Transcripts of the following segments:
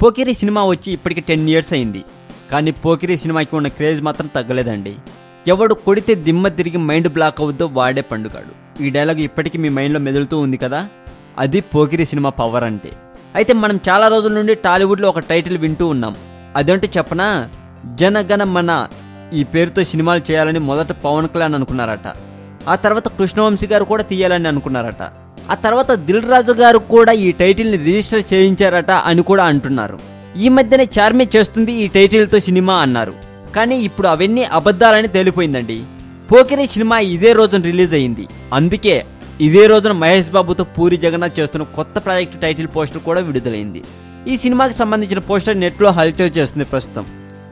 Pokiri cinema వచ్చి ఇప్పటికి 10 years అయింది. కానీ పోకిరి సినిమాకి ఉన్న క్రేజ్ మాత్రం తగ్గలేదండి. ఎవడు కొడితే దిమ్మ తిరిగి మైండ్ బ్లాక్ అవుద్దో వాడే పండుగాడు. ఈ డైలాగ్ ఇప్పటికీ మీ మైండ్లో మెదులుతూ ఉంది కదా, అది పోకిరి సినిమా పవర్ అంటే. అయితే మనం చాలా రోజుల నుండి టాలీవుడ్లో ఒక టైటిల్ వింటూ ఉన్నాం. అదేంటో చెప్పనా, జనగణ మన ఈ పేరుతో సినిమాలు చేయాలని మొదట పవన్ కళ్యాణ్ అనుకున్నారట. ఆ తర్వాత కృష్ణవంశీ గారు కూడా తీయాలని అనుకున్నారట. ఆ తర్వాత దిల్ రాజు గారు కూడా ఈ టైటిల్ని రిజిస్టర్ చేయించారట అని కూడా అంటున్నారు. ఈ మధ్యనే చార్మి చేస్తుంది ఈ టైటిల్తో సినిమా అన్నారు. కానీ ఇప్పుడు అవన్నీ అబద్ధాలని తేలిపోయిందండి. పోకిరి సినిమా ఇదే రోజున రిలీజ్ అయింది. అందుకే ఇదే రోజున మహేష్ బాబుతో పూరి జగన్నాథ్ చేస్తున్న కొత్త ప్రాజెక్టు టైటిల్ పోస్టర్ కూడా విడుదలైంది. ఈ సినిమాకి సంబంధించిన పోస్టర్ నెట్లో హల్చల్ చేస్తుంది ప్రస్తుతం.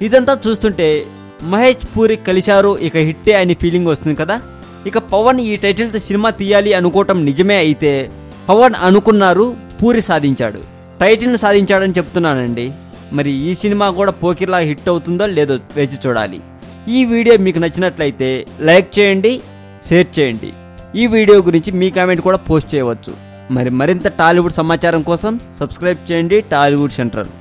ఇదంతా చూస్తుంటే మహేష్ పూరి కలిశారు, ఇక హిట్టే అని ఫీలింగ్ వస్తుంది కదా. ఇక పవన్ ఈ టైటిల్తో సినిమా తీయాలి అనుకోవటం నిజమే అయితే, పవన్ అనుకున్నారు, పూరి సాధించాడు, టైటిల్ను సాధించాడని చెప్తున్నానండి. మరి ఈ సినిమా కూడా పోకిర్లా హిట్ అవుతుందో లేదో వేచి చూడాలి. ఈ వీడియో మీకు నచ్చినట్లయితే లైక్ చేయండి, షేర్ చేయండి. ఈ వీడియో గురించి మీ కామెంట్ కూడా పోస్ట్ చేయవచ్చు. మరింత టాలీవుడ్ సమాచారం కోసం సబ్స్క్రైబ్ చేయండి టాలీవుడ్ సెంట్రల్.